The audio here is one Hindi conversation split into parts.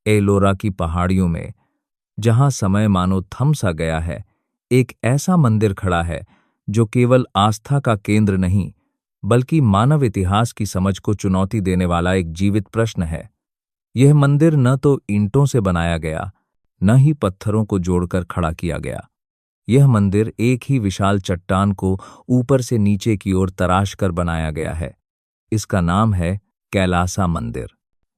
एलोरा की पहाड़ियों में, जहां समय मानो थम सा गया है, एक ऐसा मंदिर खड़ा है जो केवल आस्था का केंद्र नहीं, बल्कि मानव इतिहास की समझ को चुनौती देने वाला एक जीवित प्रश्न है। यह मंदिर न तो ईंटों से बनाया गया, न ही पत्थरों को जोड़कर खड़ा किया गया। यह मंदिर एक ही विशाल चट्टान को ऊपर से नीचे की ओर तराश कर बनाया गया है। इसका नाम है कैलासा मंदिर।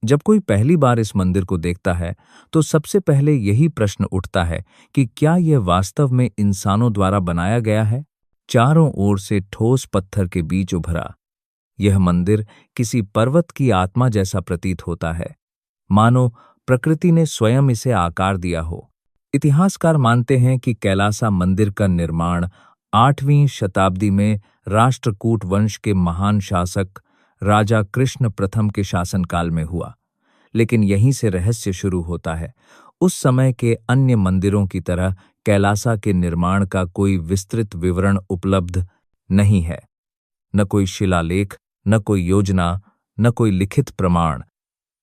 जब कोई पहली बार इस मंदिर को देखता है तो सबसे पहले यही प्रश्न उठता है कि क्या यह वास्तव में इंसानों द्वारा बनाया गया है? चारों ओर से ठोस पत्थर के बीच उभरा यह मंदिर किसी पर्वत की आत्मा जैसा प्रतीत होता है, मानो प्रकृति ने स्वयं इसे आकार दिया हो। इतिहासकार मानते हैं कि कैलासा मंदिर का निर्माण 8वीं शताब्दी में राष्ट्रकूट वंश के महान शासक राजा कृष्ण प्रथम के शासनकाल में हुआ। लेकिन यहीं से रहस्य शुरू होता है। उस समय के अन्य मंदिरों की तरह कैलासा के निर्माण का कोई विस्तृत विवरण उपलब्ध नहीं है। न कोई शिलालेख, न कोई योजना, न कोई लिखित प्रमाण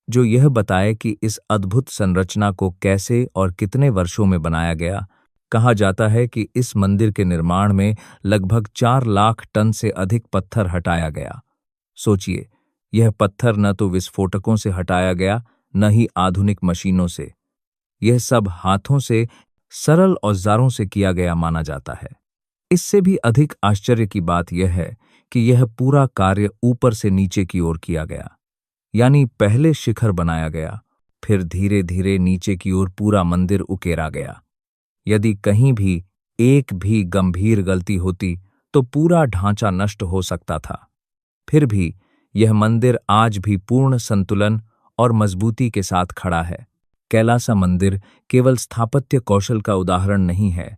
जो यह बताए कि इस अद्भुत संरचना को कैसे और कितने वर्षों में बनाया गया। कहा जाता है कि इस मंदिर के निर्माण में लगभग 4 लाख टन से अधिक पत्थर हटाया गया। सोचिए, यह पत्थर न तो विस्फोटकों से हटाया गया, न ही आधुनिक मशीनों से। यह सब हाथों से, सरल औजारों से किया गया माना जाता है। इससे भी अधिक आश्चर्य की बात यह है कि यह पूरा कार्य ऊपर से नीचे की ओर किया गया, यानी पहले शिखर बनाया गया, फिर धीरे धीरे नीचे की ओर पूरा मंदिर उकेरा गया। यदि कहीं भी एक भी गंभीर गलती होती तो पूरा ढांचा नष्ट हो सकता था। फिर भी यह मंदिर आज भी पूर्ण संतुलन और मजबूती के साथ खड़ा है। कैलासा मंदिर केवल स्थापत्य कौशल का उदाहरण नहीं है,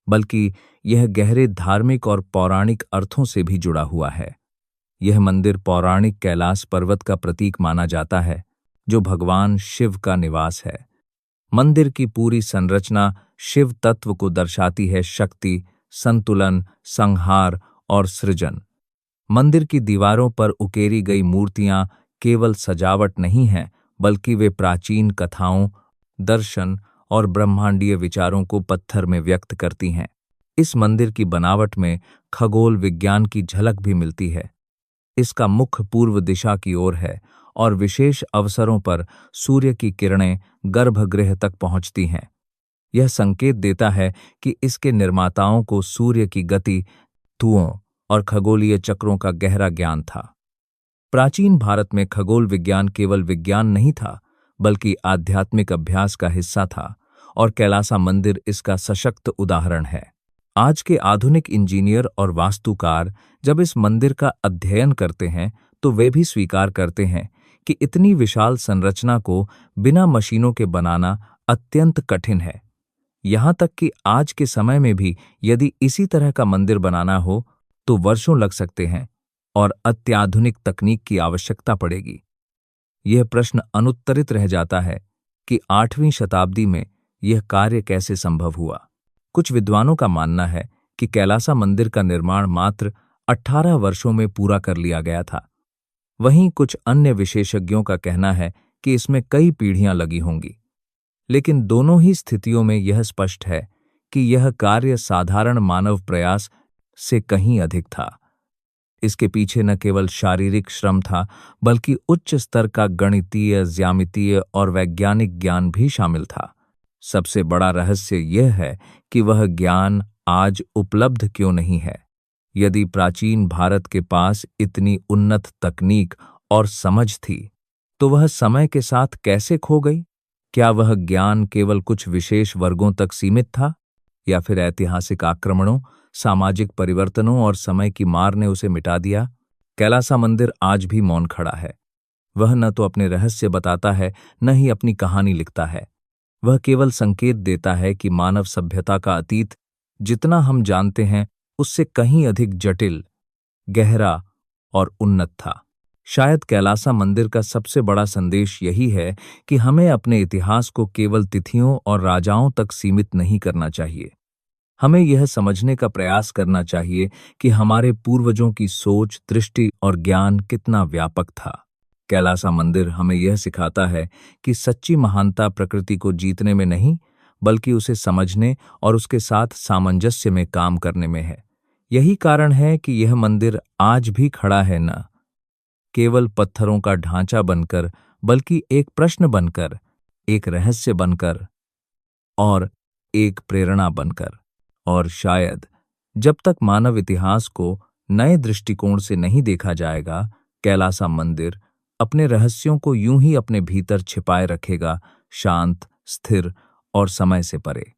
बल्कि यह गहरे धार्मिक और पौराणिक अर्थों से भी जुड़ा हुआ है। यह मंदिर पौराणिक कैलाश पर्वत का प्रतीक माना जाता है, जो भगवान शिव का निवास है। मंदिर की पूरी संरचना शिव तत्व को दर्शाती है: शक्ति, संतुलन, संहार और सृजन। मंदिर की दीवारों पर उकेरी गई मूर्तियां केवल सजावट नहीं हैं, बल्कि वे प्राचीन कथाओं, दर्शन और ब्रह्मांडीय विचारों को पत्थर में व्यक्त करती हैं। इस मंदिर की बनावट में खगोल विज्ञान की झलक भी मिलती है। इसका मुख पूर्व दिशा की ओर है और विशेष अवसरों पर सूर्य की किरणें गर्भगृह तक पहुंचती हैं। यह संकेत देता है कि इसके निर्माताओं को सूर्य की गति, धुओं और खगोलीय चक्रों का गहरा ज्ञान था। प्राचीन भारत में खगोल विज्ञान केवल विज्ञान नहीं था, बल्कि आध्यात्मिक अभ्यास का हिस्सा था, और कैलासा मंदिर इसका सशक्त उदाहरण है। आज के आधुनिक इंजीनियर और वास्तुकार जब इस मंदिर का अध्ययन करते हैं तो वे भी स्वीकार करते हैं कि इतनी विशाल संरचना को बिना मशीनों के बनाना अत्यंत कठिन है। यहाँ तक कि आज के समय में भी यदि इसी तरह का मंदिर बनाना हो तो वर्षों लग सकते हैं और अत्याधुनिक तकनीक की आवश्यकता पड़ेगी। यह प्रश्न अनुत्तरित रह जाता है कि 8वीं शताब्दी में यह कार्य कैसे संभव हुआ। कुछ विद्वानों का मानना है कि कैलासा मंदिर का निर्माण मात्र 18 वर्षों में पूरा कर लिया गया था। वहीं कुछ अन्य विशेषज्ञों का कहना है कि इसमें कई पीढ़ियां लगी होंगी। लेकिन दोनों ही स्थितियों में यह स्पष्ट है कि यह कार्य साधारण मानव प्रयास से कहीं अधिक था। इसके पीछे न केवल शारीरिक श्रम था, बल्कि उच्च स्तर का गणितीय, ज्यामितीय और वैज्ञानिक ज्ञान भी शामिल था। सबसे बड़ा रहस्य यह है कि वह ज्ञान आज उपलब्ध क्यों नहीं है। यदि प्राचीन भारत के पास इतनी उन्नत तकनीक और समझ थी, तो वह समय के साथ कैसे खो गई? क्या वह ज्ञान केवल कुछ विशेष वर्गों तक सीमित था, या फिर ऐतिहासिक आक्रमणों, सामाजिक परिवर्तनों और समय की मार ने उसे मिटा दिया? कैलासा मंदिर आज भी मौन खड़ा है। वह न तो अपने रहस्य बताता है, न ही अपनी कहानी लिखता है। वह केवल संकेत देता है कि मानव सभ्यता का अतीत जितना हम जानते हैं उससे कहीं अधिक जटिल, गहरा और उन्नत था। शायद कैलासा मंदिर का सबसे बड़ा संदेश यही है कि हमें अपने इतिहास को केवल तिथियों और राजाओं तक सीमित नहीं करना चाहिए। हमें यह समझने का प्रयास करना चाहिए कि हमारे पूर्वजों की सोच, दृष्टि और ज्ञान कितना व्यापक था। कैलासा मंदिर हमें यह सिखाता है कि सच्ची महानता प्रकृति को जीतने में नहीं, बल्कि उसे समझने और उसके साथ सामंजस्य में काम करने में है। यही कारण है कि यह मंदिर आज भी खड़ा है, न केवल पत्थरों का ढांचा बनकर, बल्कि एक प्रश्न बनकर, एक रहस्य बनकर और एक प्रेरणा बनकर। और शायद जब तक मानव इतिहास को नए दृष्टिकोण से नहीं देखा जाएगा, कैलासा मंदिर अपने रहस्यों को यूं ही अपने भीतर छिपाए रखेगा, शांत, स्थिर और समय से परे।